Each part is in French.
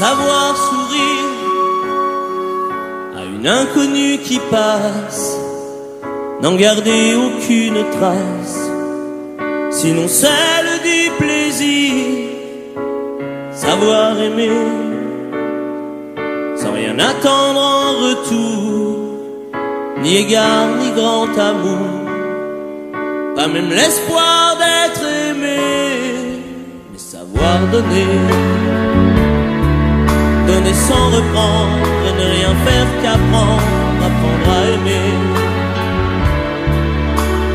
savoir sourire à une inconnue qui passe, n'en garder aucune trace, sinon celle du plaisir. Savoir aimer sans rien attendre en retour, ni égard ni grand amour, pas même l'espoir d'être aimé, mais savoir donner, donner sans reprendre, et ne rien faire qu'apprendre, apprendre à aimer,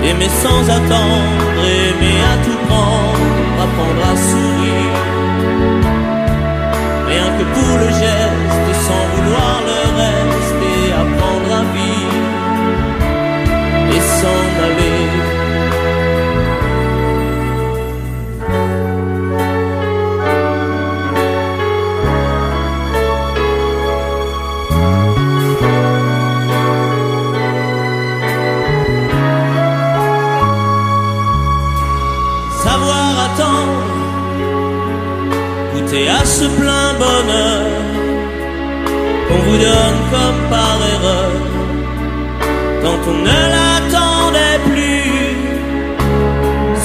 aimer sans attendre, aimer à tout prendre, apprendre à sourire, rien que pour le geste, sans vouloir le reste, et apprendre à vivre et s'en aller. Savoir attendre, goûter à ce plein bonheur qu'on vous donne comme par erreur, quand on ne l'attendait plus,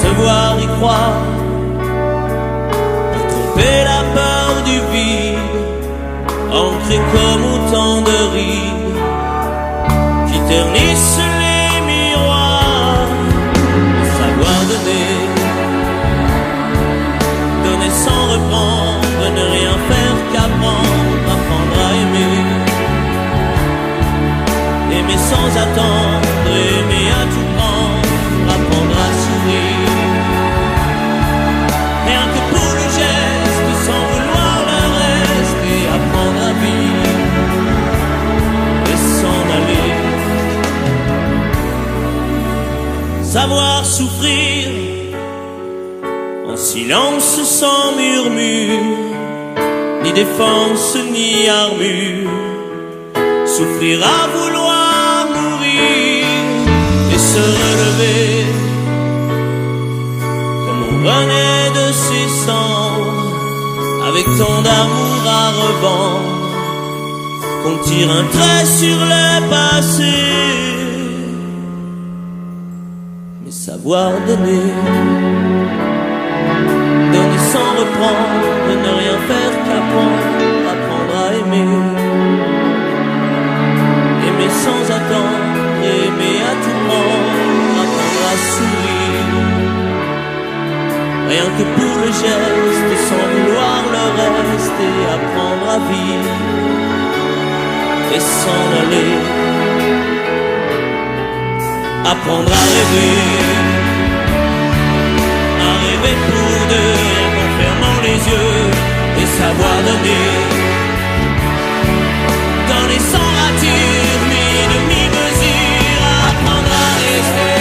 se voir y croire, pour tromper la peur du vide, ancré comme autant de rides qui ternissent les miroirs. Et savoir donner, donner sans reprendre, ne rien faire qu'apprendre, apprendre à aimer, aimer sans attendre, aimer à tout prendre, apprendre à sourire, rien que pour le geste, sans vouloir le reste, et apprendre à vivre et s'en aller. Savoir souffrir en silence sans murmure, ni défense ni armure, souffrir à vouloir mourir et se relever comme on renaît de ses cendres, avec tant d'amour à revendre qu'on tire un trait sur le passé, mais savoir donner, donner sans reprendre, ne rien faire qu'apprendre, apprendre à aimer, aimer sans attendre, aimer à tout prendre, apprendre à sourire, rien que pour le geste, sans vouloir le reste, et apprendre à vivre et s'en aller, apprendre à rêver, pour deux, rien qu'en fermant les yeux, et savoir donner, donner sans rature, ni demi-mesure, apprendre à rester,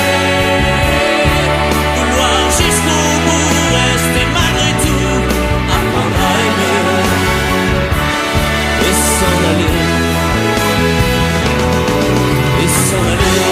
vouloir jusqu'au bout, rester malgré tout, apprendre à aimer, et s'en aller, et s'en aller.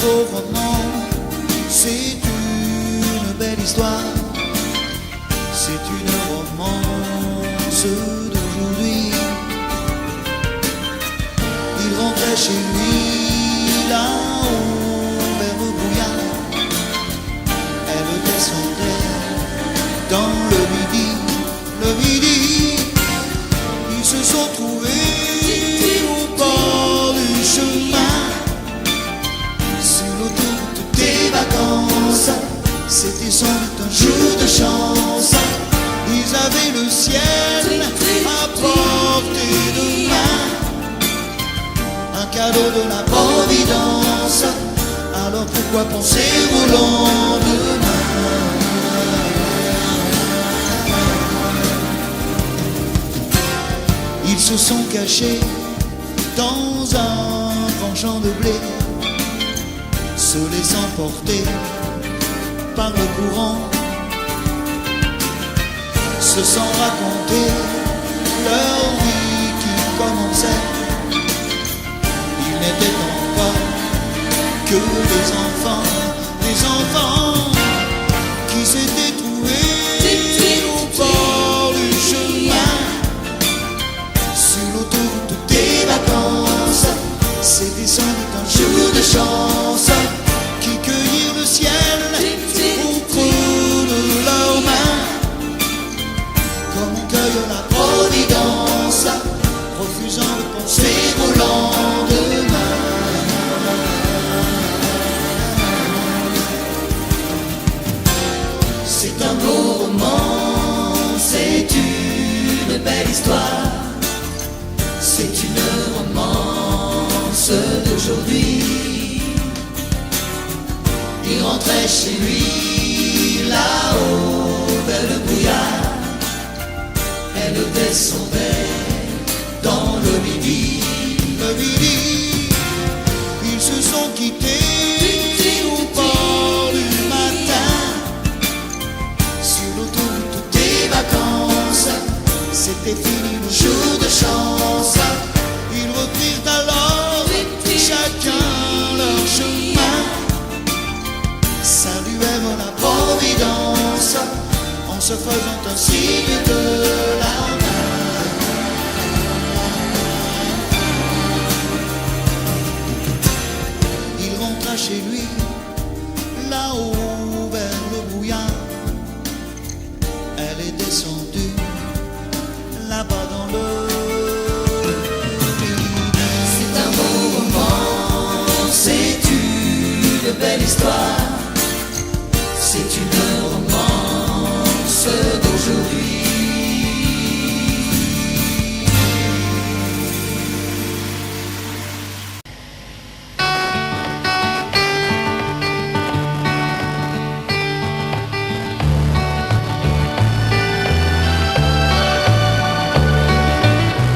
beau roman, c'est une belle histoire, c'est une romance d'aujourd'hui. Il rentrait chez lui là-haut vers le brouillard, elle descendait dans le midi, ils se sont trouvés au bord du chemin, sur l'autoroute des vacances. C'était sans doute un jour de chance, ils avaient le ciel à portée de main, un cadeau de la Providence. Alors pourquoi penser au lendemain? Ils se sont cachés dans un grand champ de blé, se laissant porter par le courant, se sont racontés leur vie qui commençait. Ils n'étaient encore que des enfants qui s'étaient trouvés au bord du chemin, sur l'autoroute des vacances. C'était sans doute un jour de chance, qui cueillirent le ciel au creux de leurs mains, comme on cueille la Providence, refusant de penser au lendemain. C'est un beau roman, c'est une belle histoire, c'est une romance d'aujourd'hui. Il rentrait chez lui là-haut vers le brouillard, elle descendait dans le midi. Ils se sont quittés au bord du matin, sur l'autoroute des vacances. C'était fini le jour de chance, ils reprirent alors chacun leur chemin, saluèrent la Providence en se faisant un signe de la main. Il rentra chez lui là-haut vers le brouillard, elle est descendue là-bas dans le midi. C'est un beau roman, c'est une belle histoire, c'est une romance d'aujourd'hui.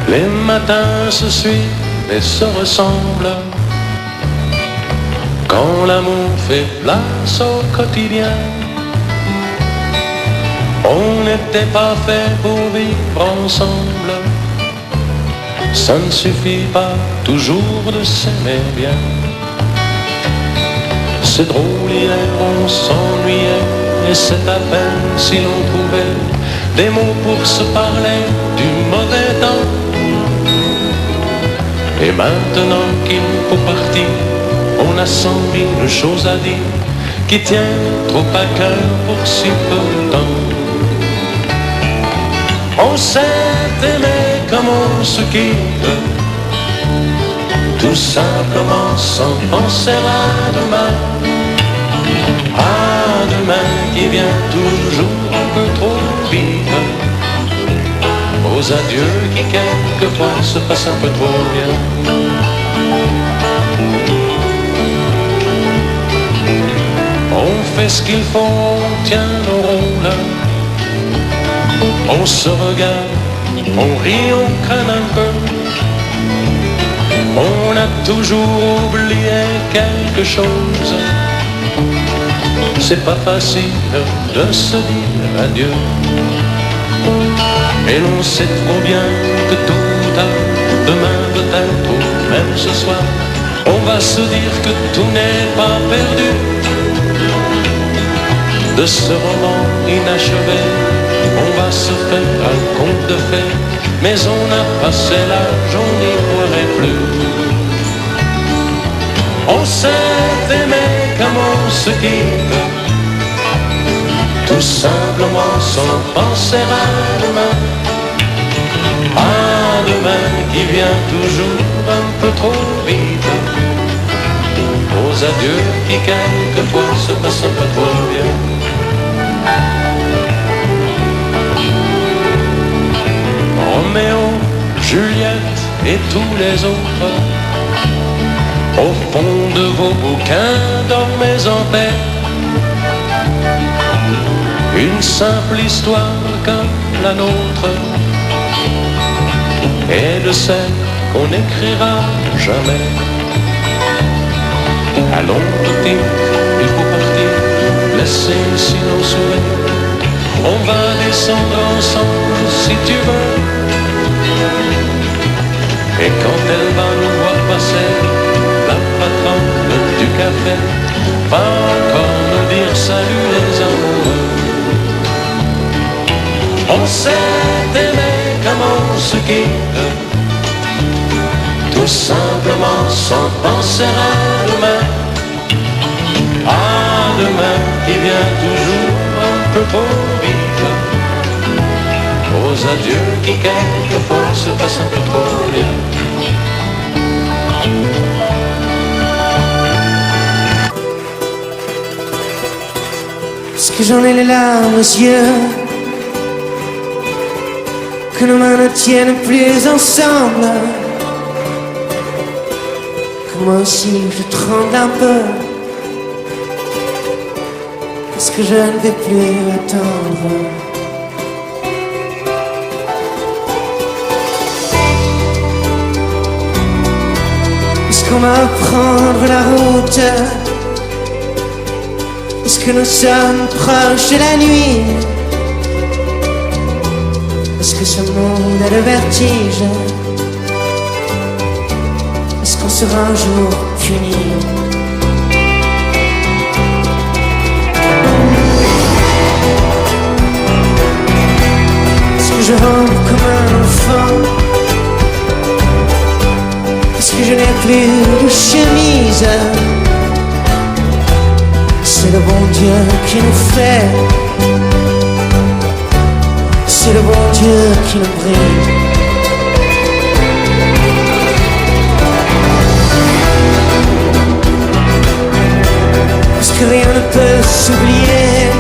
Les matins se suivent et se ressemblent, quand l'amour fait place au quotidien. On n'était pas fait pour vivre ensemble, ça ne suffit pas toujours de s'aimer bien. C'est drôle, hier on s'ennuyait, et c'est à peine si l'on trouvait des mots pour se parler du mauvais temps. Et maintenant qu'il faut partir, on a 100 000 choses à dire qui tiennent trop à cœur pour si peu de temps. On s'est aimé comme on se quitte, tout simplement sans penser à demain. À demain qui vient toujours un peu trop vite, aux adieux qui quelquefois se passent un peu trop bien. On fait ce qu'il faut, on tient nos rôles, on se regarde, on rit, on craint un peu. On a toujours oublié quelque chose, c'est pas facile de se dire adieu. Et l'on sait trop bien que tout ou tard, demain peut-être ou même ce soir, On va se dire que tout n'est pas perdu. De ce roman inachevé, on va se faire un conte de fées, mais on a passé l'âge, on n'y croirait plus. On s'est aimé comme on se quitte, tout simplement sans penser à demain. À demain qui vient toujours un peu trop vite, aux adieux qui quelquefois se passent un peu trop bien. Roméo, Juliette et tous les autres, au fond de vos bouquins, dormez en paix. Une simple histoire comme la nôtre, et de celle qu'on n'écrira jamais. Allons, petit, il faut partir, laisser ici nos souvenirs. On va descendre ensemble si tu veux. Et quand elle va nous voir passer, la patronne du café va encore nous dire salut les amoureux. On s'est aimé comme on se quitte, tout simplement sans penser à demain. À demain qui vient toujours un peu trop vite, aux adieux qui quelquefois se passent un peu trop bien. Parce que j'en ai les larmes aux yeux, que nos mains ne tiennent plus ensemble, que moi aussi je tremble un peu, parce que je ne vais plus attendre. Est-ce qu'on va prendre la route? Est-ce que nous sommes proches de la nuit? Est-ce que ce monde a le vertige? Est-ce qu'on sera un jour puni? Est-ce que je rampe comme un enfant? Est-ce que je n'ai plus de chemise? C'est le bon Dieu qui nous fait, c'est le bon Dieu qui nous brille. Parce que rien ne peut s'oublier,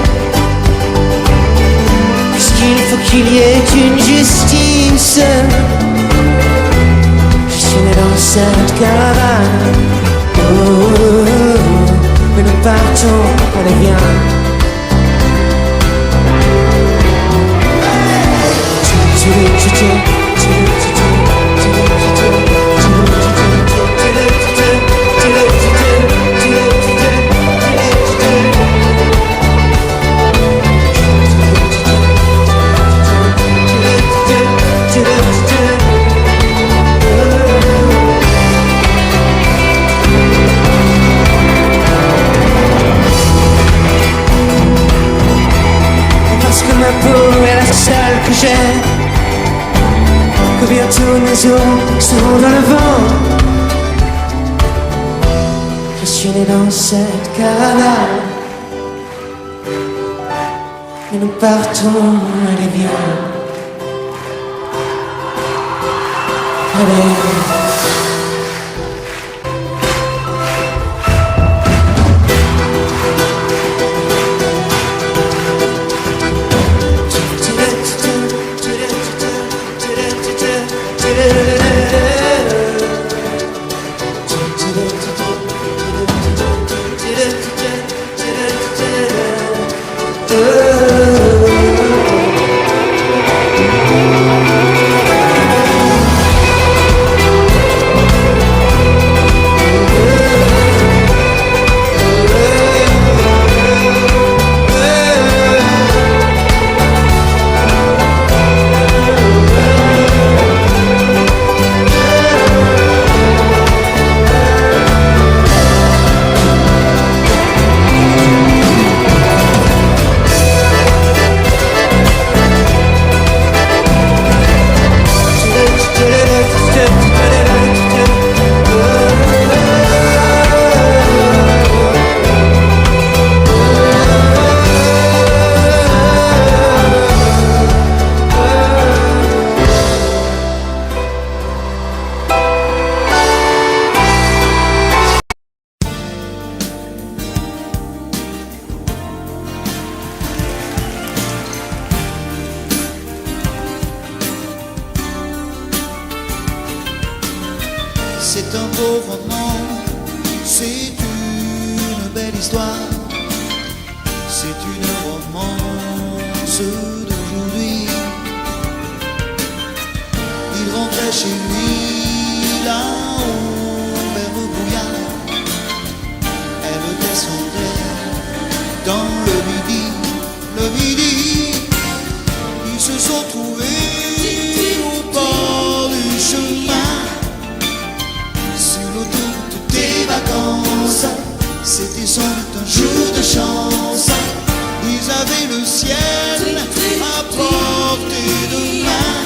puisqu'il faut qu'il y ait une justice. Je suis né dans cette caravane, mais nous partons, allez viens. Ma peau est la seule que j'ai, que bientôt mes os seront dans le vent. Je suis né dans cette caravane, et nous partons, allez viens. Allez. beau roman, c'est une belle histoire, c'est une romance d'aujourd'hui. Il rentrait chez lui là-haut vers le brouillard, elle descendait dans le midi, le midi. Ils se sont trouvés au bord du chemin, sur l'autoroute des vacances. C'était sans doute un jour de chance. Ils avaient le ciel à portée de main,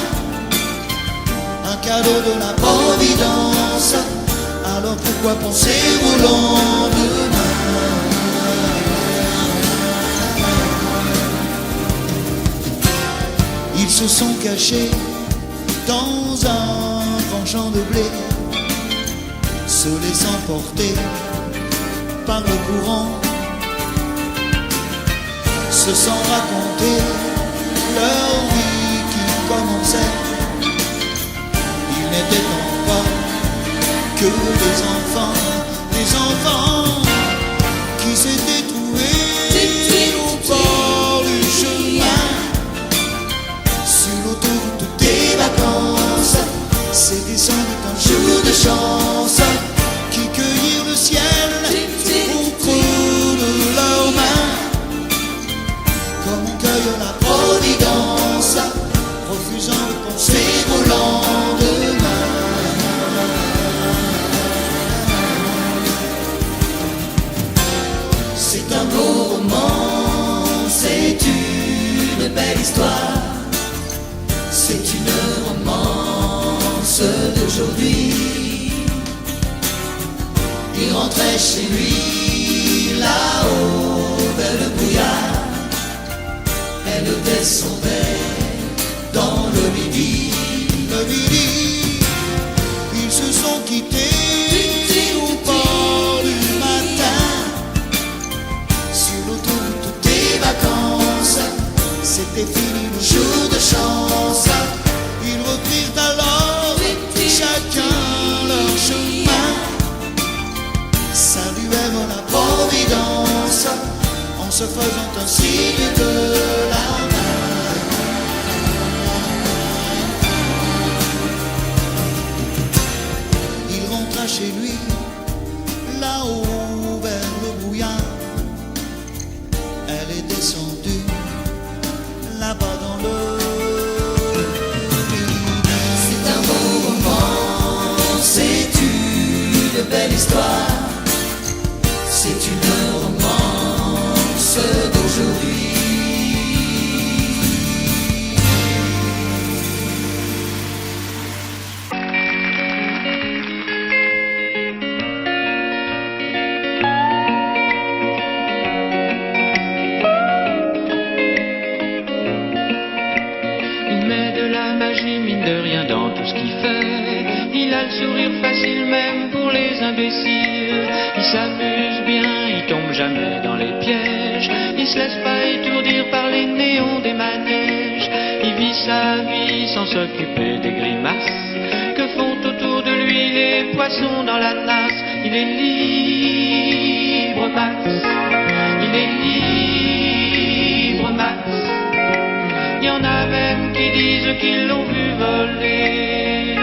un cadeau de la Providence. Alors pourquoi penser au lendemain? Ils se sont cachés dans un grand champ de blé, se laissant porter par le courant, se sont racontés leur vie qui commençait. Ils n'étaient encore que des enfants qui s'étaient trouvés au bord du chemin, sur l'autoroute des vacances. C'était sans doute un jour de chance, qui cueillirent le ciel au creux de leurs mains, comme on cueille la Providence, refusant de penser au lendemain. C'est un beau roman, c'est une belle histoire, c'est une romance d'aujourd'hui. Il rentrait chez lui là-haut vers le brouillard, elle descendait dans le midi, le midi. Ils se sont quittés au bord du matin, sur l'autoroute des vacances. C'était fini le jour de chance. Ils reprirent alors chacun leur chemin, saluèrent la Providence en se faisant un signe de la main. Il rentra chez lui là-haut vers le brouillard, elle est descendue là-bas dans le midi. C'est un beau roman, c'est une belle histoire, c'est une romance d'aujourd'hui. Il met de la magie, mine de rien, dans tout ce qu'il fait. Il a le sourire facile même pour les imbéciles. Il s'amuse bien, il tombe jamais dans les pièges. Il se laisse pas étourdir par les néons des manèges. Il vit sa vie sans s'occuper des grimaces que font autour de lui les poissons dans la nasse. Il est libre, Max. Il est libre, Max. Il y en a même qui disent qu'ils l'ont vu voler.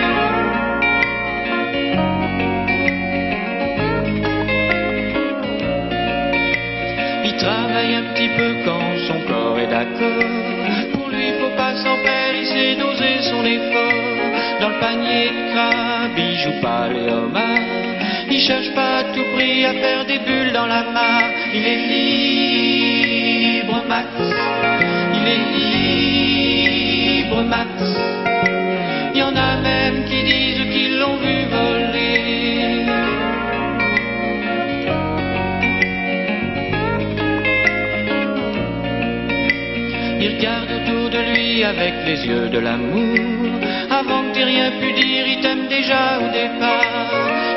Il travaille un petit peu quand son corps est d'accord. Pour lui, faut pas s'en faire, il sait doser son effort. Dans le panier de crabe, il joue pas les homards. Il cherche pas à tout prix à faire des bulles dans la mare. Il est libre, Max. Il est libre, Max. Il y en a même qui disent qu'ils l'ont vu voler. Il regarde autour de lui avec les yeux de l'amour. Avant que t'aies rien pu dire, il t'aime déjà au départ.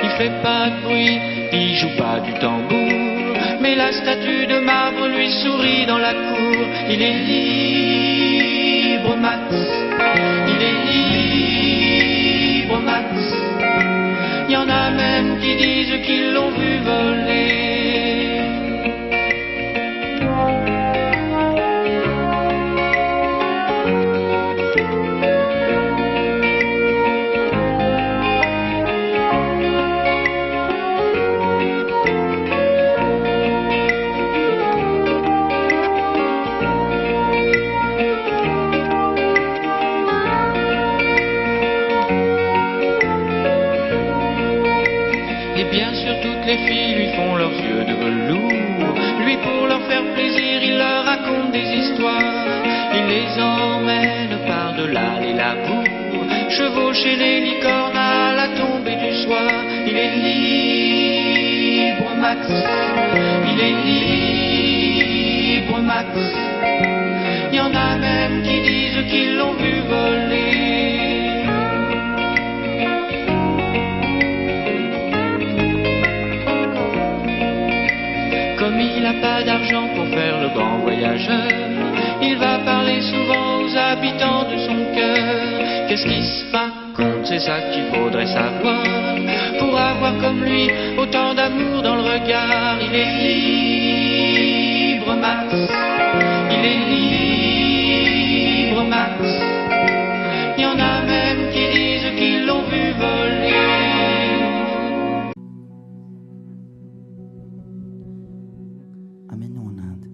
Il fait pas de bruit, il joue pas du tambour, mais la statue de marbre lui sourit dans la cour. Il est libre, Max. Il est libre, Max. Il y en a même disent qu'ils l'ont vu voler. Les filles lui font leurs yeux de velours. Lui, pour leur faire plaisir, il leur raconte des histoires. Il les emmène par-delà les labours, chevaucher les licornes à la tombée du soir. Il est libre, Max. Il est libre, Max. Il y en a même qui disent qu'ils l'ont vu voler. Comme il n'a pas d'argent pour faire le grand voyageur, il va parler souvent aux habitants de son cœur. Qu'est-ce qui se raconte, c'est ça qu'il faudrait savoir, pour avoir comme lui autant d'amour dans le regard. Il est libre, Max. Il est libre, Max. Il y en a même qui disent qu'ils l'ont vu voler. Amène-nous en Inde.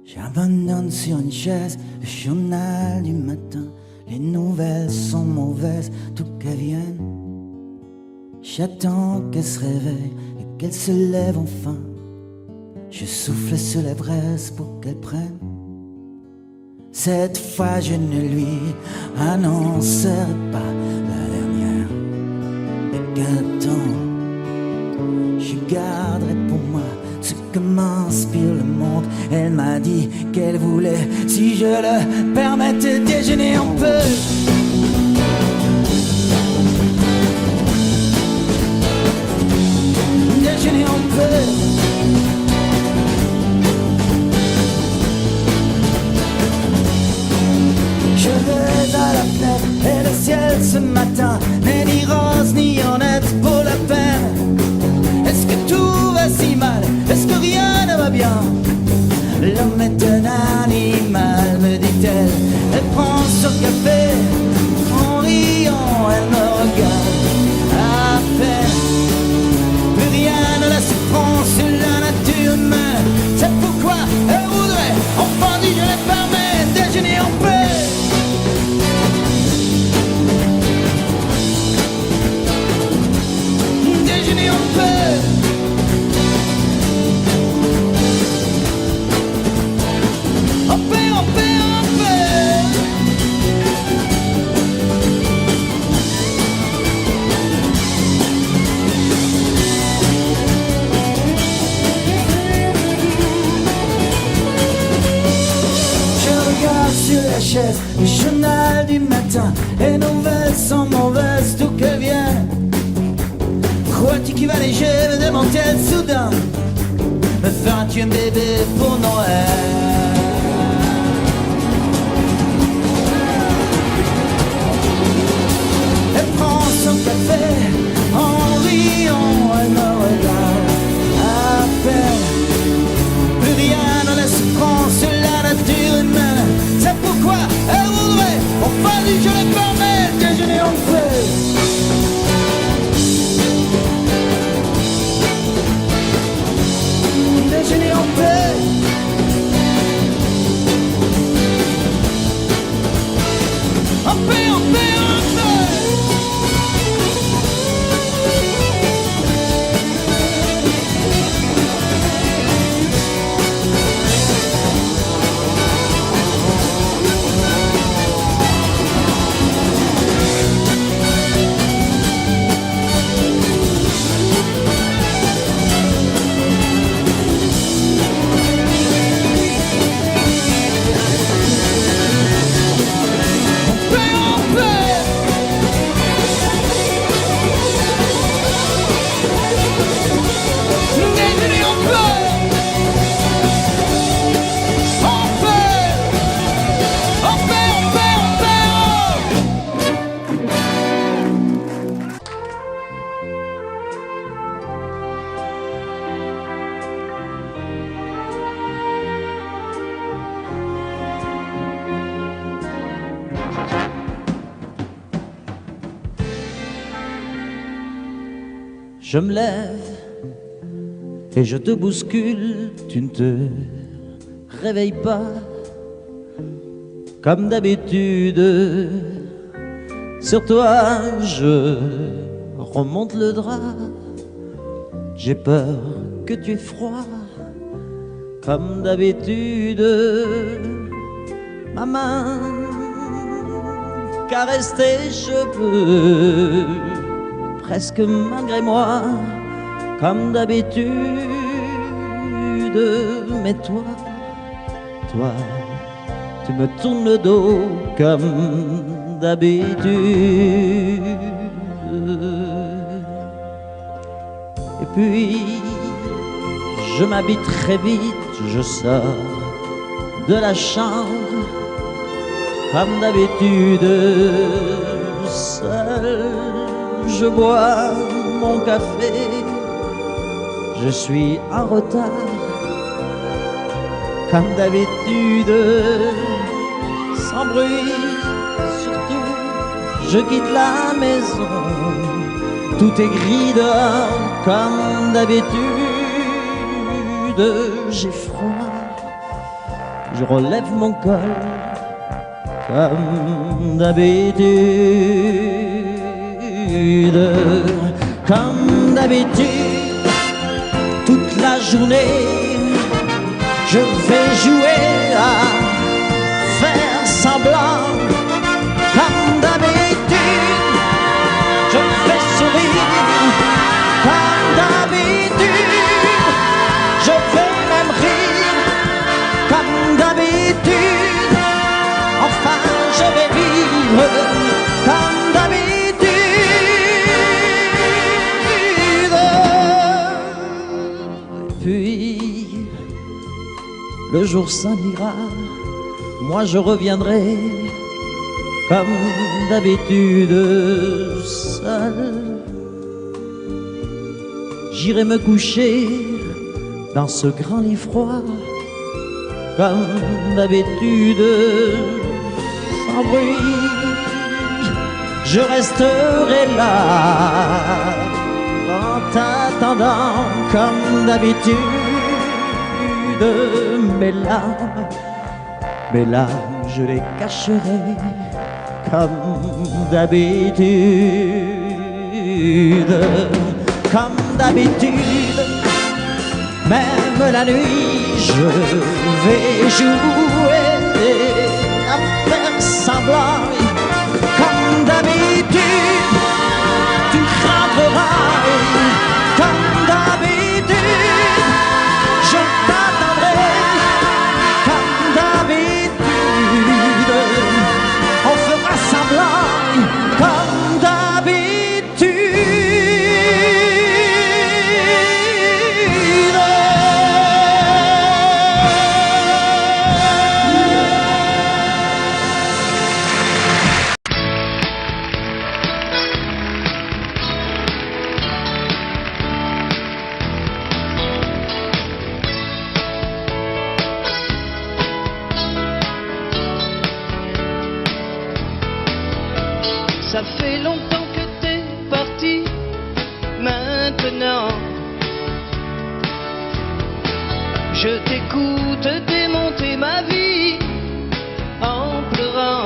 J'abandonne sur une chaise le journal du matin. Les nouvelles sont mauvaises, tout qu'elles viennent. J'attends qu'elle se réveille et qu'elle se lève enfin. Je souffle sur les braises pour qu'elle prenne. Cette fois je ne lui annoncerai pas la dernière. Et qu'attends, je garderai pour moi ce que m'inspire le monde. Elle m'a dit qu'elle voulait, si je le permettais, déjeuner un peu. Déjeuner un peu. Je vais à la fenêtre et le ciel ce matin n'est ni rose ni honnête pour la peine. Est-ce que tout va si mal? Est-ce que rien ne va bien? L'homme est un animal, me dit-elle. Elle prend son café, en riant, elle me regarde à peine. Plus rien ne la surprend sur la nature humaine. C'est pourquoi elle voudrait, enfin dit, je les permets, déjeuner en paix. Déjeuner en paix. En paix, en paix, en paix. Je regarde sur la chaise le journal du matin. Les nouvelles sont mauvaises, d'où qu'elles viennent. Crois-tu qu'il va léger, me demande-t-elle soudain. Me feras-tu un bébé pour Noël? Elle prend son café, en riant, elle me regarde à peine. Plus rien ne laisse prendre sur la nature humaine. C'est pourquoi elle voudrait, enfin dit, je les permets, déjeuner en paix. Déjeuner en paix. En paix, en paix, en paix. Je me lève et je te bouscule, tu ne te réveilles pas comme d'habitude. Sur toi je remonte le drap, j'ai peur que tu aies froid comme d'habitude. Ma main caresse tes cheveux, presque malgré moi, comme d'habitude. Mais toi, tu me tournes le dos comme d'habitude. Et puis, je m'habille très vite, je sors de la chambre comme d'habitude. Seul, je bois mon café, je suis en retard comme d'habitude. Sans bruit, surtout, je quitte la maison, tout est gris dehors comme d'habitude. J'ai froid, je relève mon col comme d'habitude. Comme d'habitude, toute la journée, je vais jouer à faire semblant. Comme d'habitude, je fais sourire. Comme d'habitude, je vais même rire. Comme d'habitude, enfin je vais vivre comme d'habitude. Puis le jour s'en ira, moi je reviendrai comme d'habitude seul. J'irai me coucher dans ce grand lit froid comme d'habitude, sans bruit. Je resterai là en t'attendant comme d'habitude. Mes larmes, je les cacherai comme d'habitude. Comme d'habitude, même la nuit, je vais jouer à faire semblant. Comme d'habitude, tu rentreras. Comme d'habitude, je t'attendrai. Comme d'habitude, on fera semblant. Comme d'habitude. Ça fait longtemps que t'es parti, maintenant je t'écoute démonter ma vie en pleurant.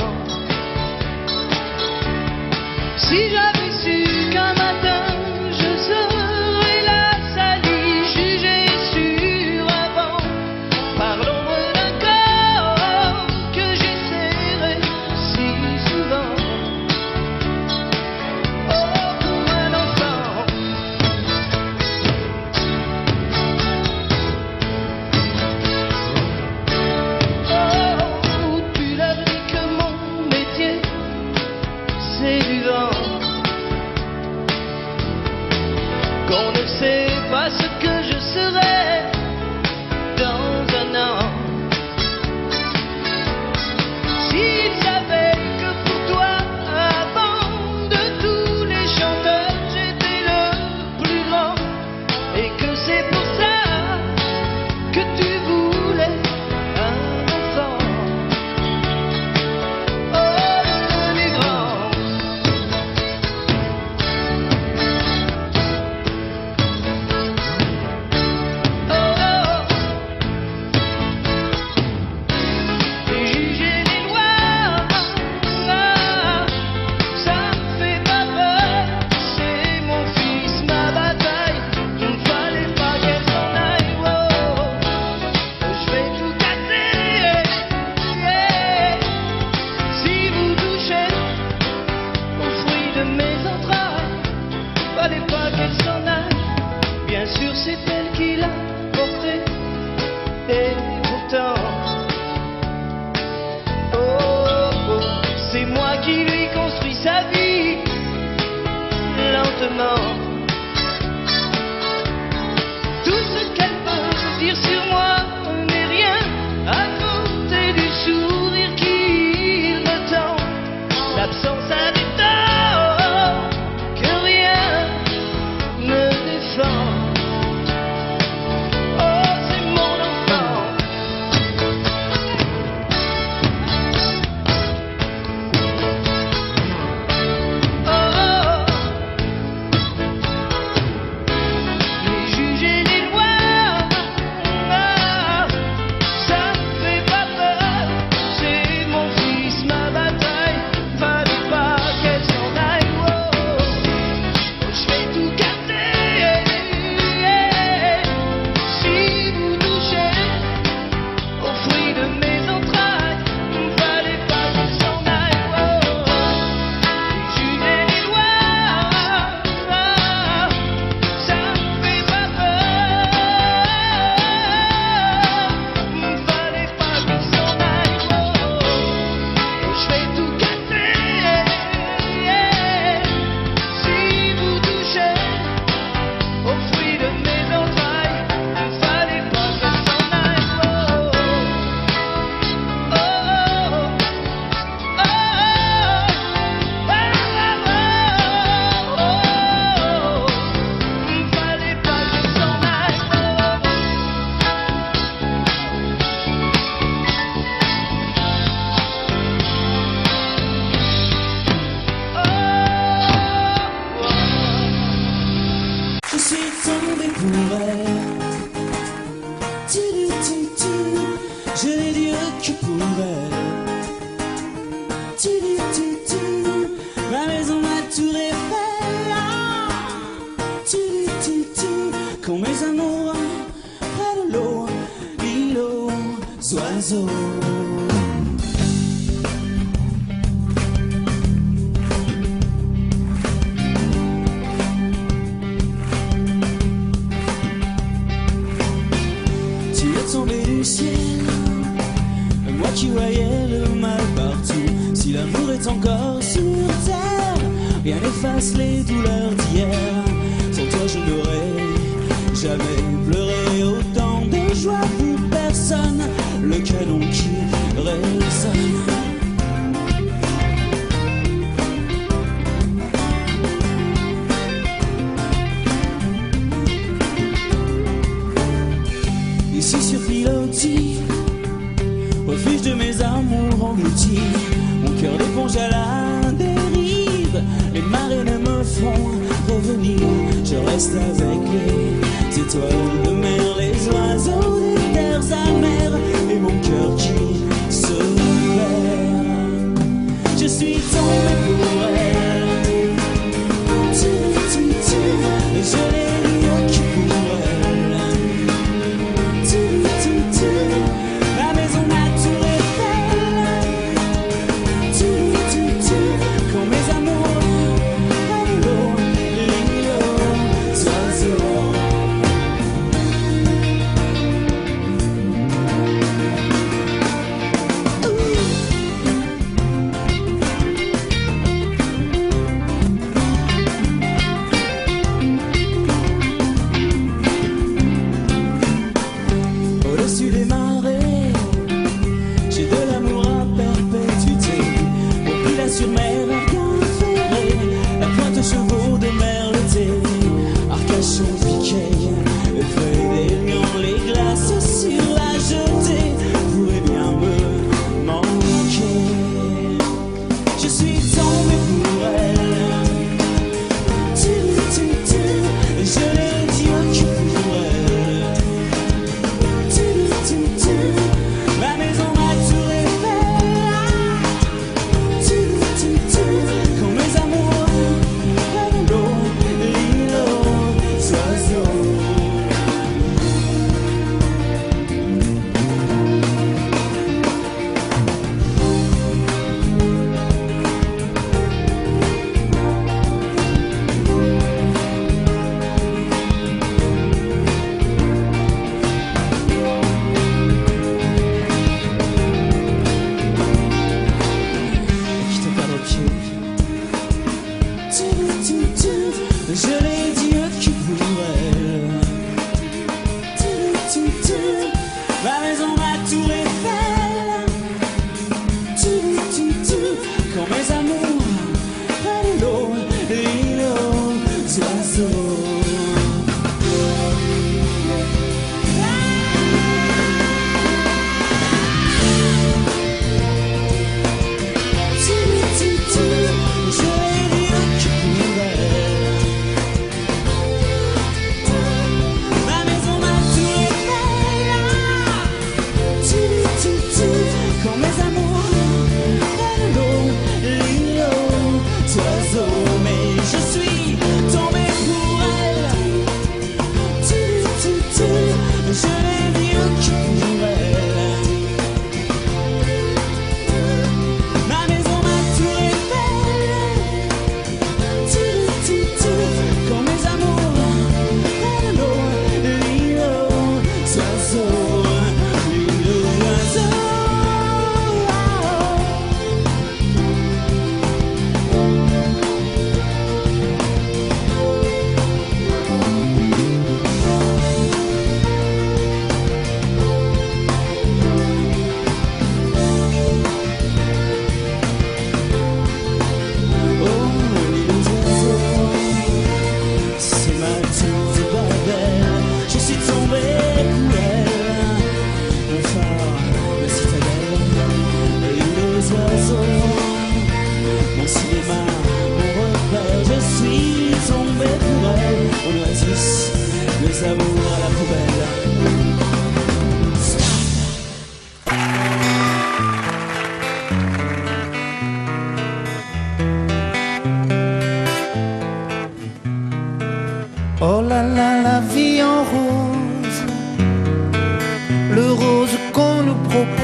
Si j'avais su qu'un matin je serais la salie jugée sur avant par l'ombre d'un corps que j'ai serré si souvent. maman. Tout ce qu'elle peut dire sur moi n'est rien à côté du sourire qu'il me tend. L'absence a des torts que rien ne défend. Oh, c'est mon enfant. Oh, les juges et les lois, ça me fait pas peur. C'est mon fils, ma bataille. Fallait pas qu'elle s'en aille. Oh, je vais tout casser. Si vous touchez aux fruits de mes entrailles, fallait pas qu'elle s'en aille. Oh, les juges et les lois, ça me fait pas peur. Fallait pas qu'elle s'en aille. Oh, je vais tout casser. Si vous touchez aux fruits de mes entrailles, fallait pas qu'elle s'en aille. Oh, oh, oh, fallait pas qu'elle s'en aille. Je suis tombé pour elle. Je n'ai Dieu que pour elle. Ma maison, ma tour Eiffel. Quand mes amours près de l'eau, l'île aux oiseaux. Tu es tombé du ciel, moi qui voyais le mal partout. Si l'amour est encore sur terre, rien n'efface les douleurs d'hier. Sans toi je n'aurais jamais pleuré autant de joie pour personne. Le canon qui résonne. Ici sur Pilotis, refuge de mes amours engloutis. Mon cœur d'éponge à la dérive. Les marées ne me font revenir. Je reste avec les étoiles de mer, les oiseaux des terres amères. Et mon cœur qui se perd. Je suis tombé pour elle. Et je n'ai rien que pour elle. La maison, ma tour Eiffel. Quand mes amours à l'eau, l'île aux oiseaux.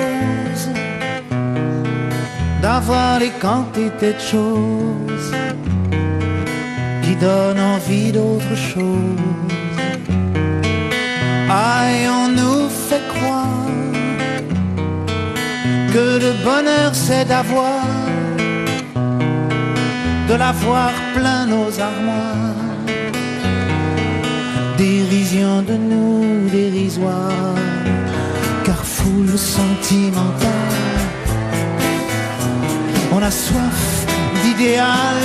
rose, d'avoir les quantités de choses qui donnent envie d'autre chose. Aïe, on nous fait croire que le bonheur c'est d'avoir, de l'avoir plein nos armoires. Dérision de nous, dérisoire, car foule sentimentale. On a soif d'idéal,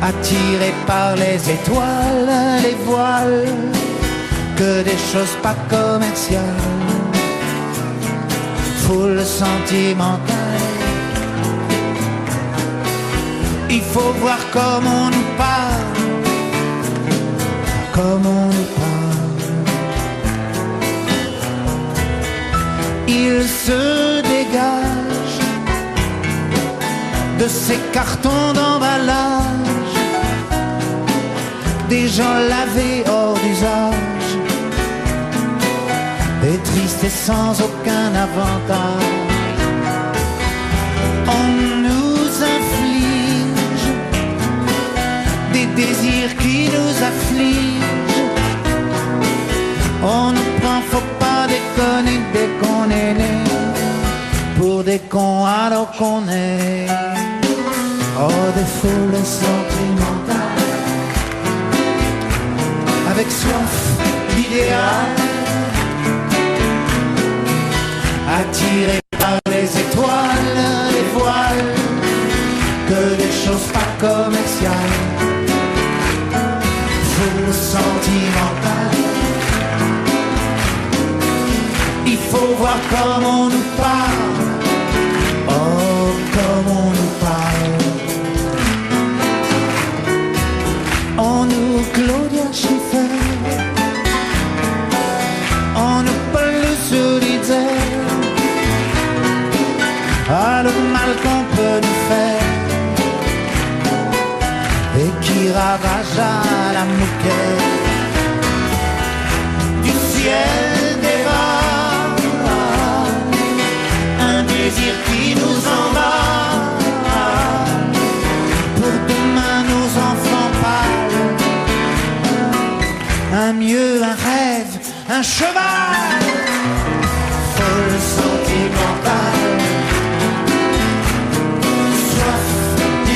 attiré par les étoiles, les voiles, que des choses pas commerciales. Foule sentimentale, il faut voir comment on nous parle, comment on nous parle. Il se dégage de ces cartons d'emballage, des gens lavés hors d'usage, et tristes et sans aucun avantage. On nous inflige des désirs qui nous affligent. On nous prend, faut pas déconner dès qu'on est né, pour des cons alors qu'on est. Oh, des foules sentimentales, avec soif d'idéal, attirés par les étoiles, les voiles, que des choses pas commerciales. Foule sentimentale, il faut voir comment on nous parle, oh, comme on nous parle. On nous Claudia Schiffer, on nous Paul Solitaire. Ah, le mal qu'on peut nous faire, et qui ravage à la mouquette du ciel des vagues, un désir qui nous emballe. Pour demain nos enfants pâles, un mieux, un rêve, un cheval. Folle sentimentale,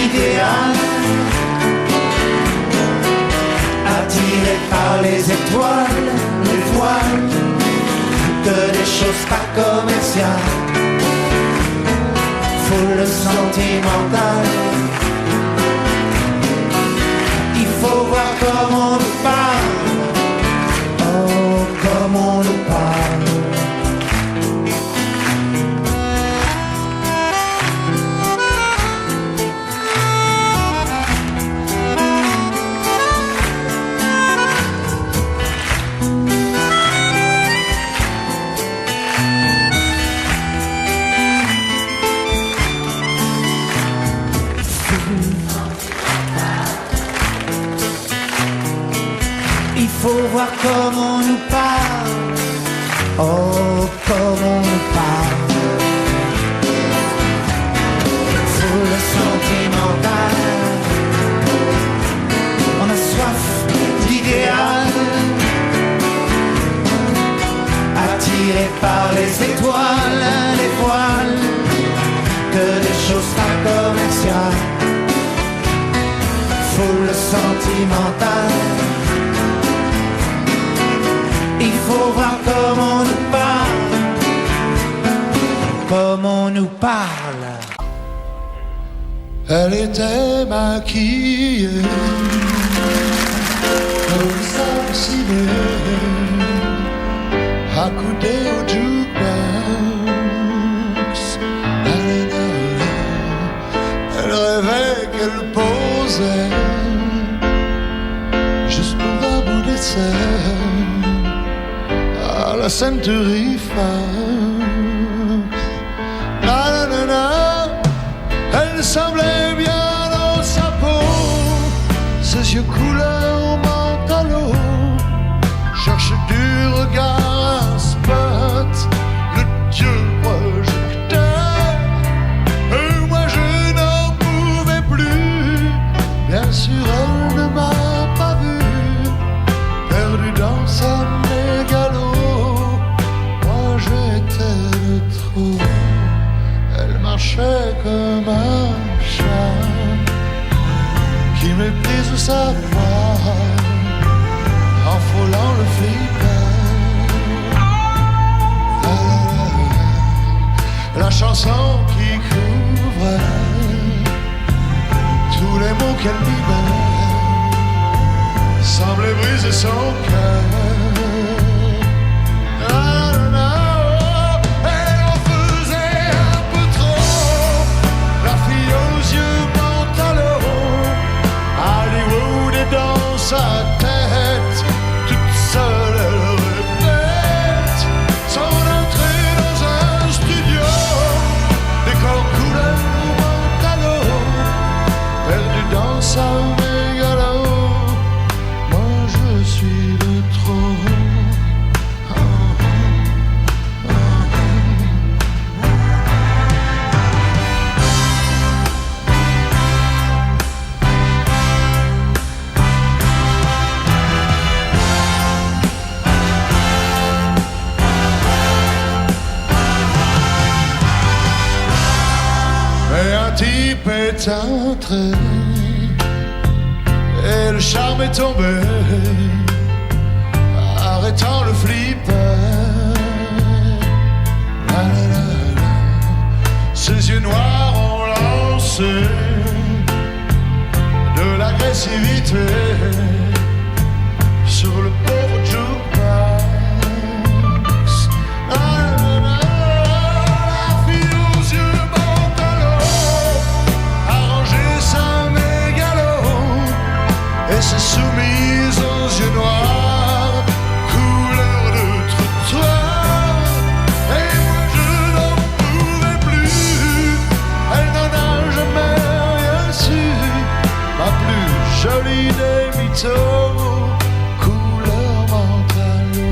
idéal, attiré par les étoiles, les voiles, que des choses pas commerciales. Foule sentimentale, il faut voir comment on nous parle, oh, comment on nous parle. Il faut voir comment on nous parle, oh, comment on nous parle. Foule sentimentale, on a soif d'idéal, attiré par les étoiles, les voiles, que des choses pas commerciales. Foule sentimentale, il faut voir comment on nous parle, comment on nous parle. Elle était maquillée comme ça si belle, accoudée au jukebox. Elle rêvait qu'elle posait juste pour un bout d'essai à la Century Fox. Na na na na, elle semblait bien dans sa peau, ses yeux couleur mentalo, cherche du regard un spot marchait comme un chat qui méprise sa voix en frôlant le flipper. La chanson qui couvre tous les mots qu'elle libère semblait briser son cœur. Dans sa tête, toute seule elle répète son entrée dans un studio, décor couleur Montalo, perdu dans sa mégalo. Moi je suis le trop. Type est entré et le charme est tombé, arrêtant le flipper. La, la, la, la. Ses yeux noirs ont lancé de l'agressivité sur le pauvre jukebox. C'est soumise aux yeux noirs, couleur de trottoir. Et moi je n'en pouvais plus, elle n'en a jamais rien su. Ma plus jolie des mythos, couleur Montalo.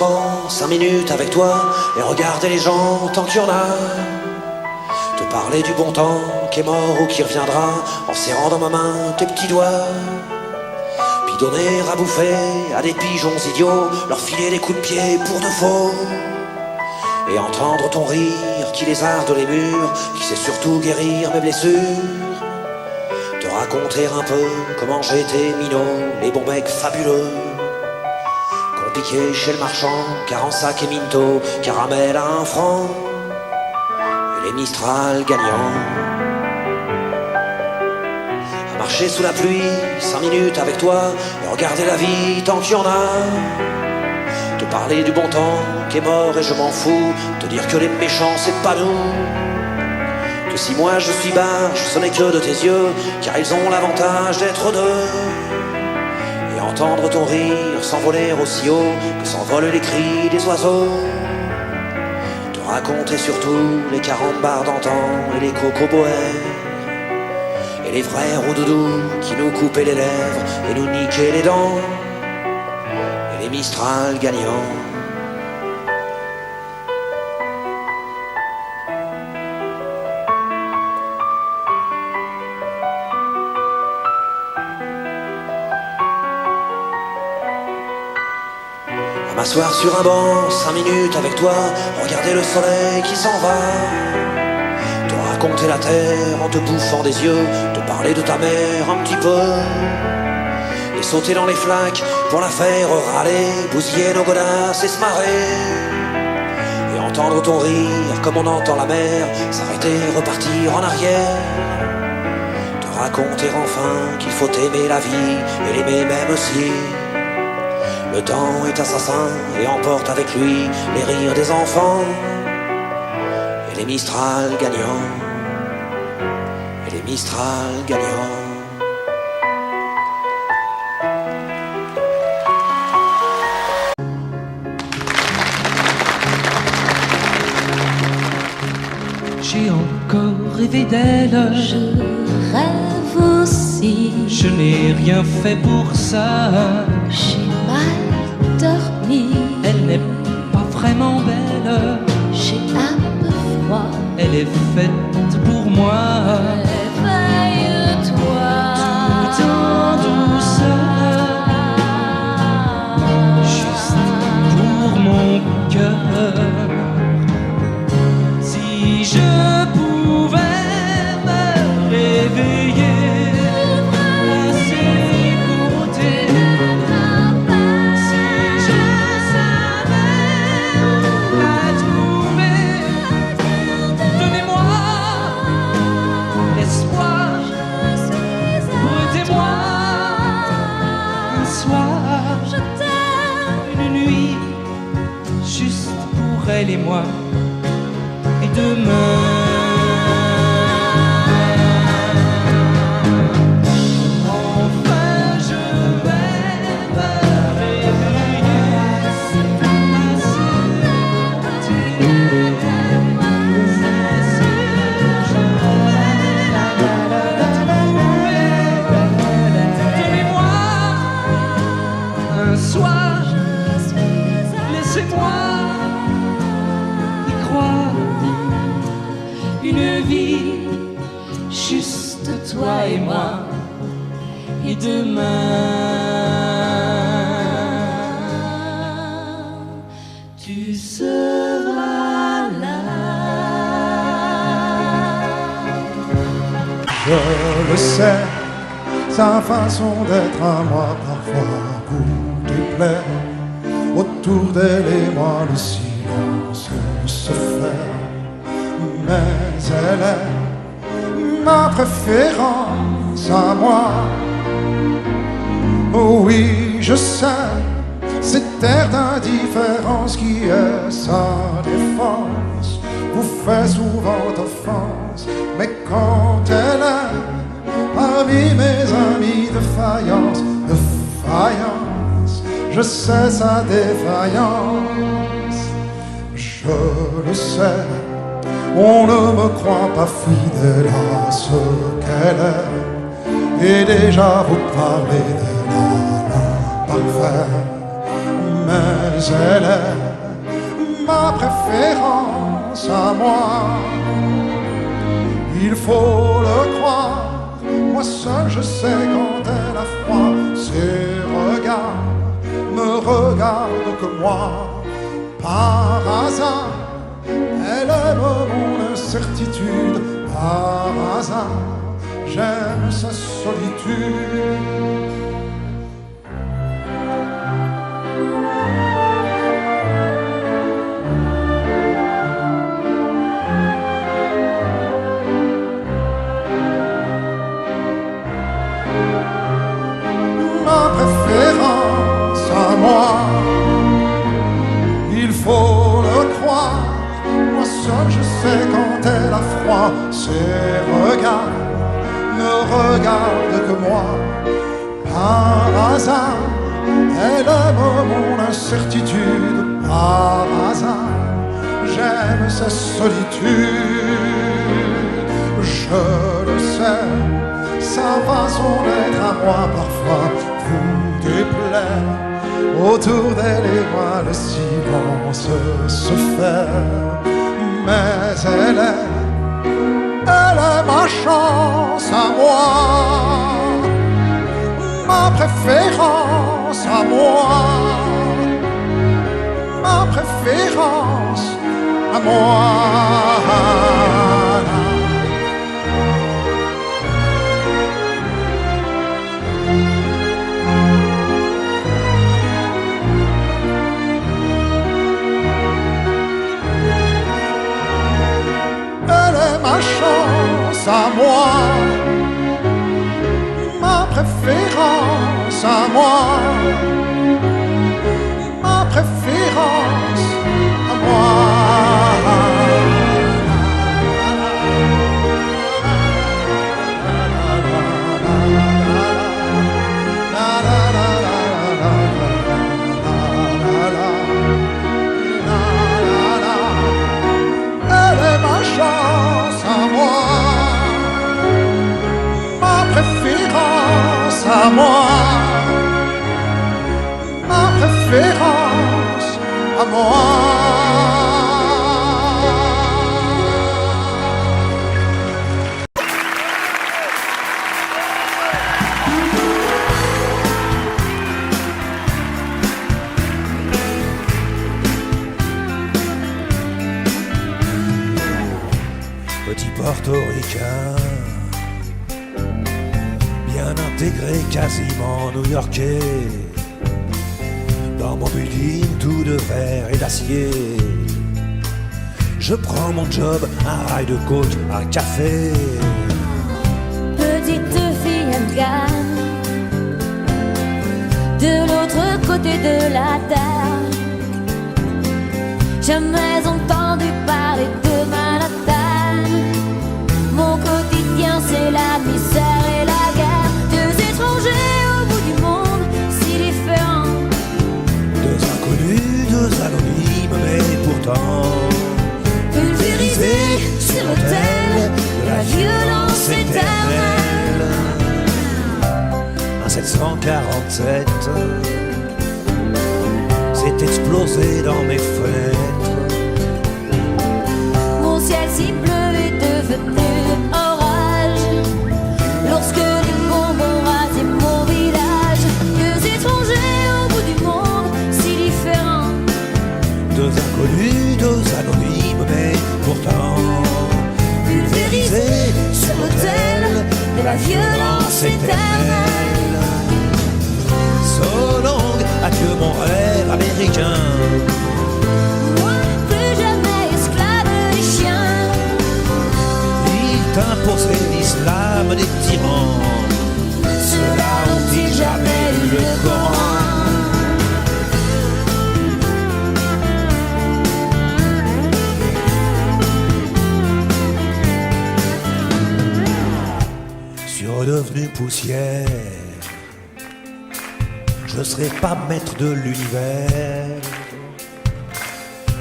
banc 5 minutes avec toi et regarder les gens tant qu'il y en a. Te parler du bon temps qui est mort ou qui reviendra en serrant dans ma main tes petits doigts. Puis donner à bouffer à des pigeons idiots, leur filer des coups de pied pour de faux. Et entendre ton rire qui lézarde les murs, qui sait surtout guérir mes blessures. Te raconter un peu comment j'étais minot, les bons mecs fabuleux qu'on piquait chez le marchand, car en sac et minto, caramel à 1 franc, et les Mistral gagnants. À marcher sous la pluie 5 minutes avec toi et regarder la vie tant qu'il y en a. Te parler du bon temps qui est mort et je m'en fous, te dire que les méchants c'est pas nous. Que si moi je suis barge, ce n'est que de tes yeux, car ils ont l'avantage d'être deux. Et entendre ton rire s'envoler aussi haut que s'envolent les cris des oiseaux. Te raconter surtout les carambars d'antan et les cocoboères, et les vrais roudoudous qui nous coupaient les lèvres et nous niquaient les dents, et les Mistral gagnants. M'asseoir sur un banc 5 minutes avec toi, regarder le soleil qui s'en va. Te raconter la terre en te bouffant des yeux, te parler de ta mère un petit peu. Et sauter dans les flaques pour la faire râler, bousiller nos godasses et se marrer. Et entendre ton rire comme on entend la mer, s'arrêter, repartir en arrière. Te raconter enfin qu'il faut aimer la vie et l'aimer même aussi. Le temps est assassin et emporte avec lui les rires des enfants, et les Mistral gagnants, et les Mistral gagnants. J'ai encore rêvé d'elle, je rêve aussi. Je n'ai rien fait pour ça. J'ai mal dormi. Elle n'est pas vraiment belle. J'ai un peu froid. Elle est faite pour moi. Réveille-toi. Tout en douceur. Juste pour mon cœur. Si je pouvais me réveiller. Elle et moi, et demain enfin je vais me réveiller à ses côtés. C'est sûr, je vais la trouver. Donnez-moi un soir, laissez-moi une vie, juste toi et moi, et demain, tu seras là. Je le sais, sa façon d'être à moi parfois vous déplaît. Autour d'elle et moi le silence se fait. Mais elle est ma préférence à moi. Oh oui, je sais, cette air d'indifférence qui est sa défense vous fait souvent offense. Mais quand elle est parmi mes amis de faïence, je sais sa défaillance. Je le sais, on ne me croit pas fidèle à ce qu'elle est, et déjà vous parlez de l'imparfait. mais elle est ma préférence à moi. Il faut le croire, moi seul je sais quand elle a froid. Ses regards me regardent que moi. Par hasard, elle aime mon incertitude. Par hasard, j'aime sa solitude. Ma préférence à moi, il faut le croire, moi seul je sais quand elle a froid. Ses regards ne regardent que moi. Par hasard, elle aime mon incertitude. Par hasard, j'aime sa solitude. Je le sais, sa façon d'être à moi parfois vous déplaire. Autour d'elle et moi le silence se fait. Mais elle est ma chance à moi, ma préférence à moi, ma préférence à moi. Ma chance à moi, ma préférence à moi, ma préférence à moi. Elle est ma chance à moi, ma préférence à moi, ma préférence à moi. Petit portoricain, bien intégré, quasiment new-yorkais. Dans mon building tout de verre et d'acier, je prends mon job, un rail de coke, un café. Petite fille afghane, de l'autre côté de la terre, jamais entendu parler de Manhattan. Mon quotidien c'est la misère et la guerre. Deux étrangers au bout du monde, si différents. Deux inconnus, deux anonymes, mais pourtant pulvérisés sur l'autel de la violence éternelle. Un 747 s'est explosé dans mes fenêtres. Mon ciel si bleu est devenu orage lorsque les bombes ont rasé mon village. Deux étrangers au bout du monde, si différents. Deux inconnus, deux anonymes, mais pourtant pulvérisés sur l'autel de la violence éternelle. So long, adieu mon rêve américain. Moi, plus jamais esclave des chiens. Ils t'imposaient l'islam des tyrans. Ceux-là n'ont-ils jamais lu le Coran? Suis redevenu poussière. Je serai pas maître de l'univers.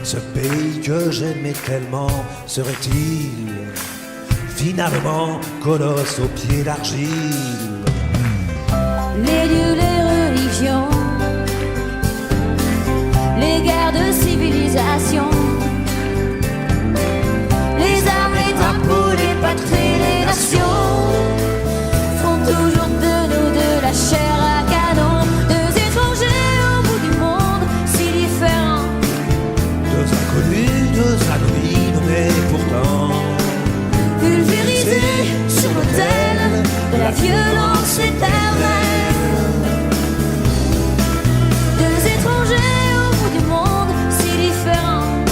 Ce pays que j'aimais tellement serait-il finalement colosse aux pieds d'argile? Les dieux, les religions inconnus, deux anonymes, mais pourtant pulvérisés sur l'autel de la violence éternelle. Deux étrangers au bout du monde si différents.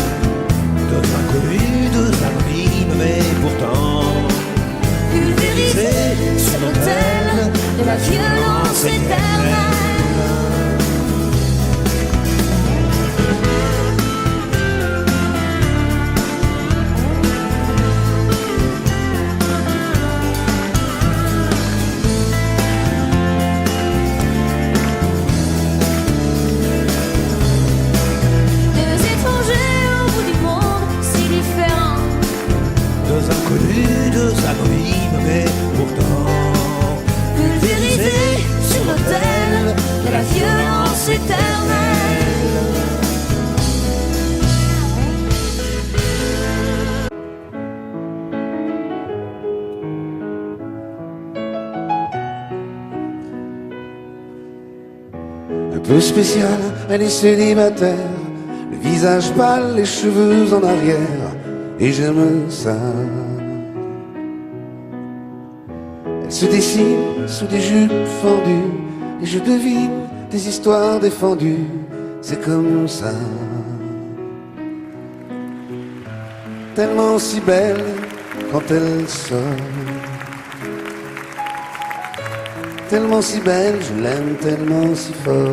deux inconnus, deux anonymes, mais pourtant pulvérisés sur l'autel de la violence éternelle. Deux étrangers au bout du monde si différents. deux inconnus, deux anonymes, mais pourtant Pulvérisés sur l'autel de la violence éternelle. Un peu spéciale, elle est célibataire, le visage pâle, les cheveux en arrière, et j'aime ça. Elle se dessine sous des jupes fendues, et je devine des histoires défendues, c'est comme ça. Tellement si belle quand elle sort, tellement si belle, je l'aime tellement si fort.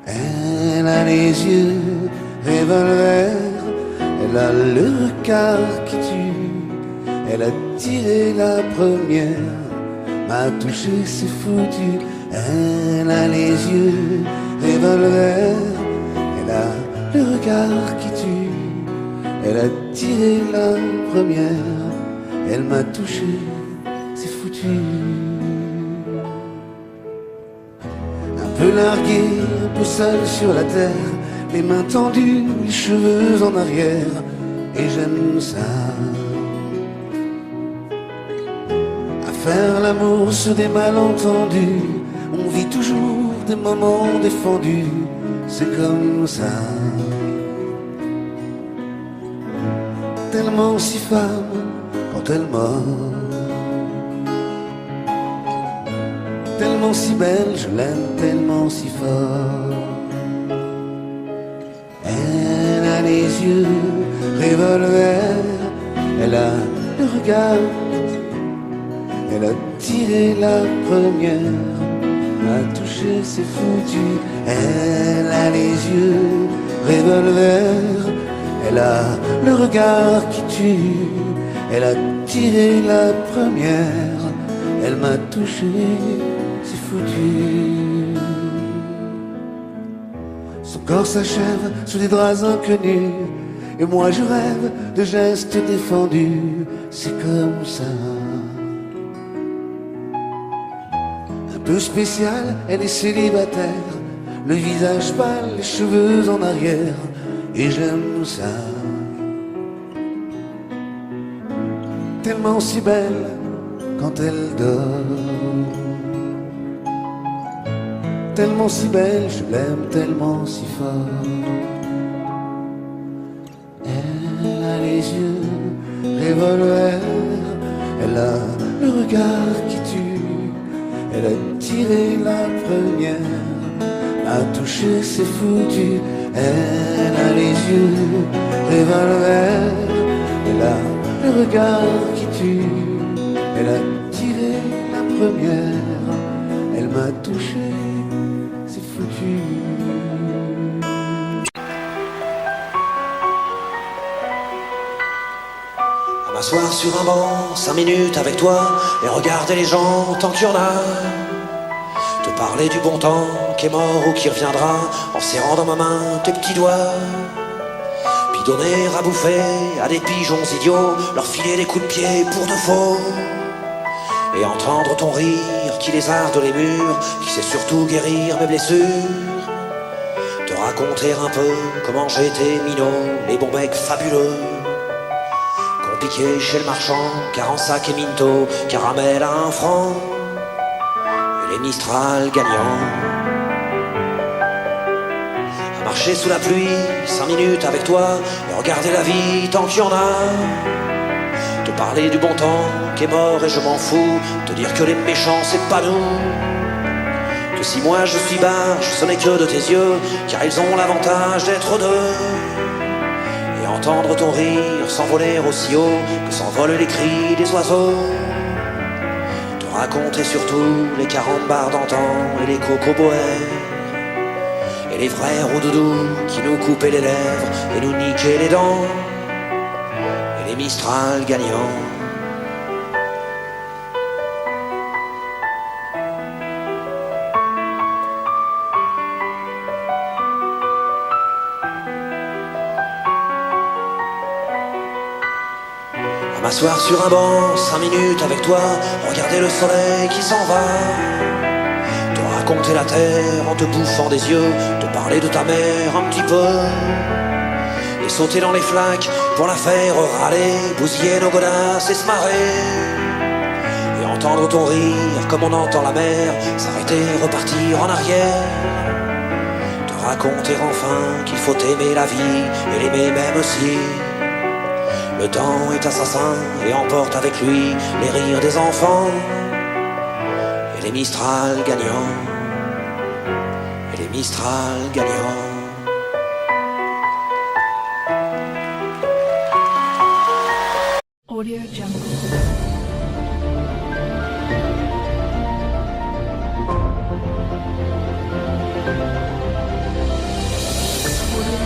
Elle a les yeux revolver, elle a le regard qui tue, elle a tiré la première, m'a touché, c'est foutu. Elle a les yeux revolver, elle a le regard qui tue, elle a tiré la première, elle m'a touché, c'est foutu. Un peu largué, un peu seul sur la terre, les mains tendues, les cheveux en arrière, et j'aime ça. À faire l'amour sur des malentendus, on vit toujours des moments défendus, c'est comme ça. Tellement si femme quand elle mord, tellement si belle, je l'aime tellement si fort. Elle a les yeux revolver, elle a le regard, elle a tiré la première, m'a touché, c'est foutu. Elle a les yeux revolver, elle a le regard qui tue, elle a tiré la première, elle m'a touché, c'est foutu. Son corps s'achève sous des draps inconnus, et moi je rêve de gestes défendus, c'est comme ça. Un peu spéciale, elle est célibataire, le visage pâle, les cheveux en arrière, et j'aime ça. Tellement si belle quand elle dort, tellement si belle, je l'aime tellement si fort. Elle a les yeux revolver, elle a le regard qui tue, elle a tiré la première, m'a touché, c'est foutu. Elle a les yeux revolver, elle a le regard qui tue, elle a tiré la première, elle m'a touché, c'est foutu. À m'asseoir sur un banc, 5 minutes avec toi, et regarder les gens tant qu'il y en a. Te parler du bon temps qui est mort ou qui reviendra, en serrant dans ma main tes petits doigts. Puis donner à bouffer à des pigeons idiots, leur filer des coups de pied pour de faux. Et entendre ton rire qui lézarde les murs, qui sait surtout guérir mes blessures. Te raconter un peu comment j'ai été minot, les bons mecs fabuleux qu'on piquait chez le marchand, car en sac et minto, caramel à 1 franc, et les Mistral gagnants. À marcher sous la pluie 5 minutes avec toi et regarder la vie tant qu'il y en a. Te parler du bon temps qui est mort et je m'en fous. Te dire que les méchants c'est pas nous. Que si moi je suis barge, ce n'est que de tes yeux, car ils ont l'avantage d'être deux. Et entendre ton rire s'envoler aussi haut que s'envolent les cris des oiseaux. Te raconter surtout les 40 bars d'antan et les cocoboères. Et les vrais roudoudous qui nous coupaient les lèvres et nous niquaient les dents. Et les Mistral gagnants. À m'asseoir sur un banc 5 minutes avec toi, regarder le soleil qui s'en va. Raconter la terre en te bouffant des yeux, te parler de ta mère un petit peu. Et sauter dans les flaques pour la faire râler, bousiller nos godasses et se marrer. Et entendre ton rire comme on entend la mer, s'arrêter, repartir en arrière. Te raconter enfin qu'il faut aimer la vie et l'aimer même aussi. Le temps est assassin et emporte avec lui les rires des enfants. Et les Mistral gagnants. Et les Mistral gagnants. Audio Jungle. Audio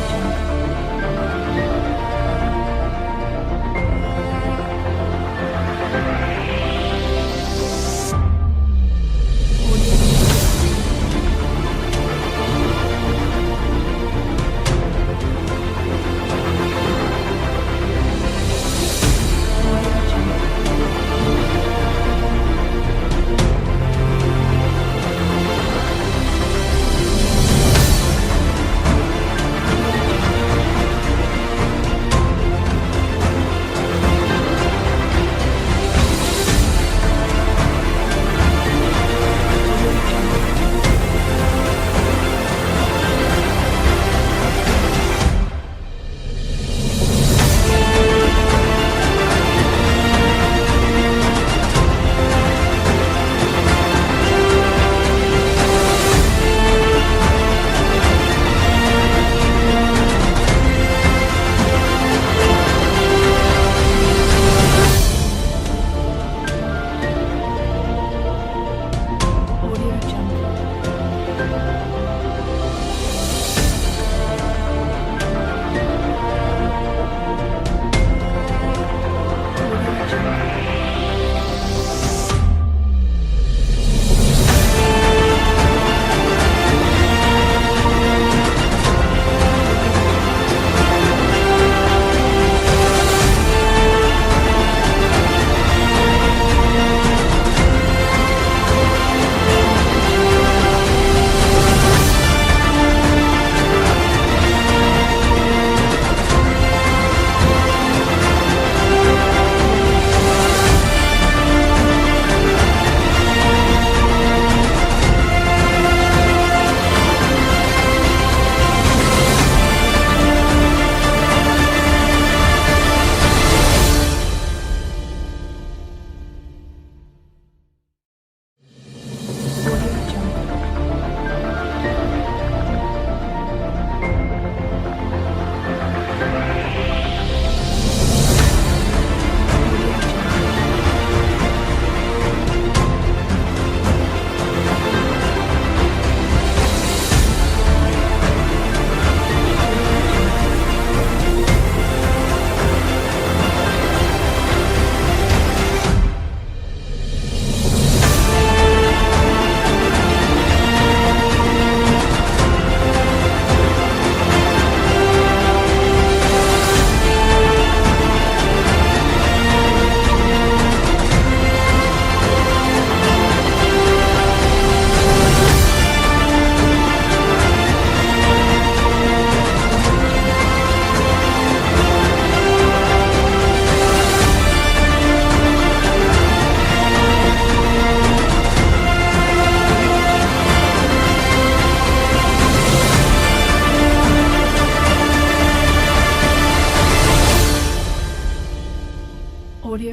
Jungle.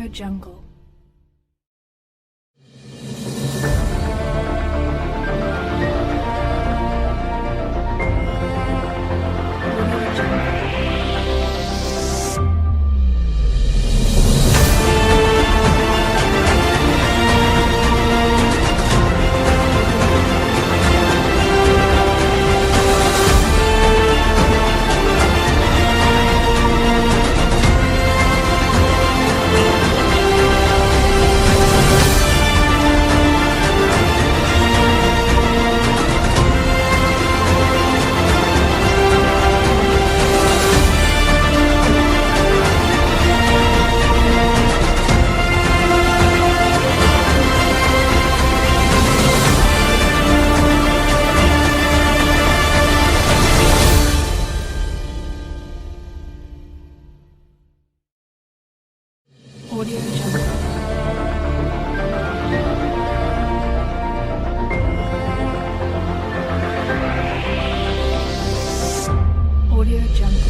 Audio Jungle. Audio Jungle. Audio Jungle.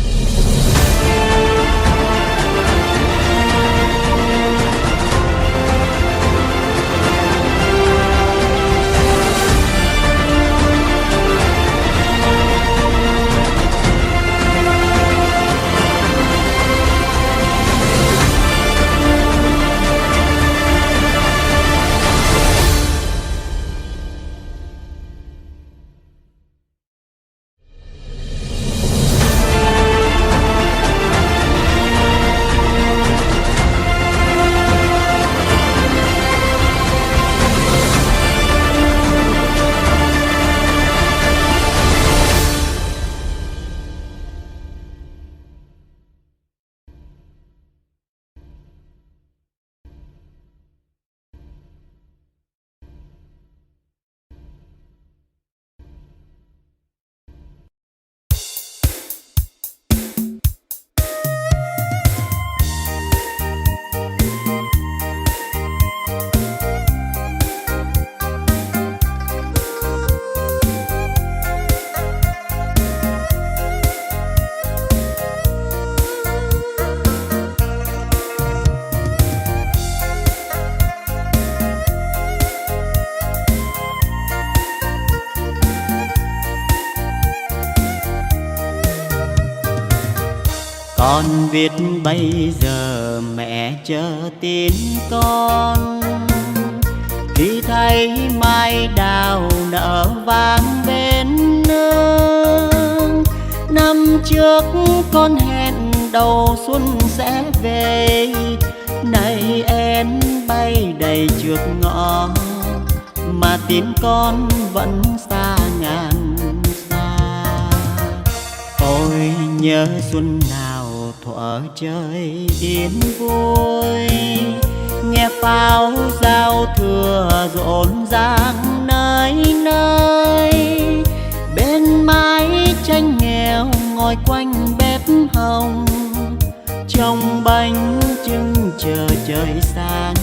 Con biết bây giờ mẹ chờ tin con, khi thấy mai đào nở vàng bên nương. Năm trước con hẹn đầu xuân sẽ về, nay em bay đầy trước ngõ, mà tin con vẫn xa ngàn xa. Ôi nhớ xuân nào thuở trời yên vui, nghe pháo giao thừa rộn ràng nơi nơi. Bên mái tranh nghèo ngồi quanh bếp hồng, trông bánh trưng chờ trời sáng,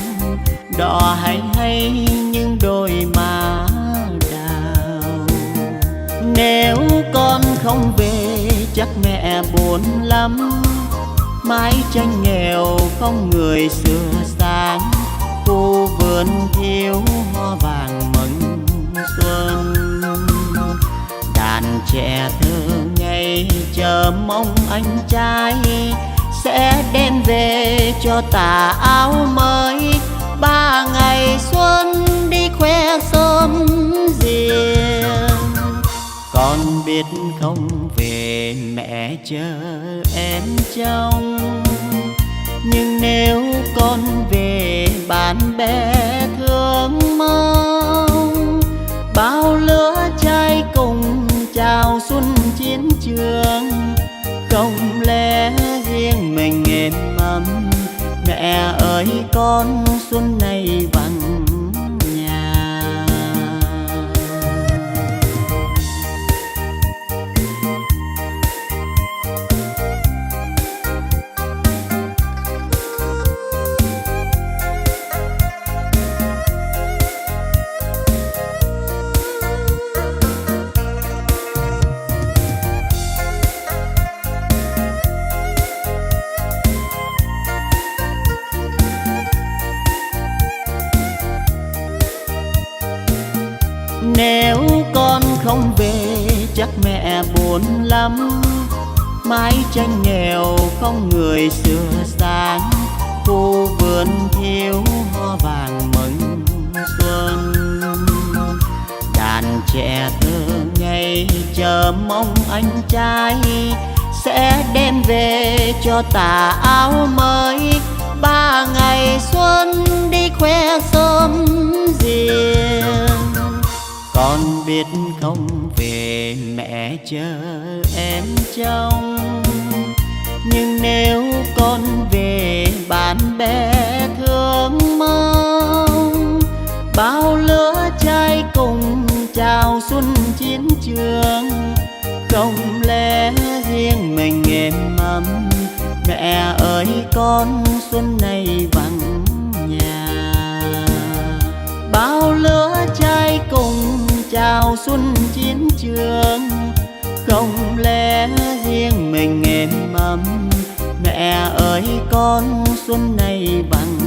đỏ hay hay những đôi má đào. Nếu con không về chắc mẹ buồn lắm, mái tranh nghèo không người xưa sáng, khu vườn thiếu hoa vàng mừng xuân. Đàn trẻ thơ ngây chờ mong anh trai sẽ đem về cho tà áo mới. 3 ngày xuân đi khoe sớm riêng, con biết không về mẹ chờ em trông. Nhưng nếu con về bạn bè thương mong, bao lứa trai cùng chào xuân chiến trường. Không lẽ riêng mình êm ấm, mẹ ơi con xuân này vắng nhà. không về chắc mẹ buồn lắm. Mái tranh nghèo không người sửa sáng, khu vườn thiếu hoa vàng mừng xuân. Đàn trẻ thơ ngây chờ mong anh trai sẽ đem về cho tà áo mới. 3 ngày xuân đi khoe sớm riêng, con biết không về mẹ chờ em trông. Nhưng nếu con về bạn bè thương mong, bao lứa trai cùng chào xuân chiến trường. Không lẽ riêng mình êm ấm, mẹ ơi con xuân này vắng nhà. Bao lứa trai cùng chào xuân chiến trường, không lẽ riêng mình êm ấm, mẹ ơi con xuân này vắng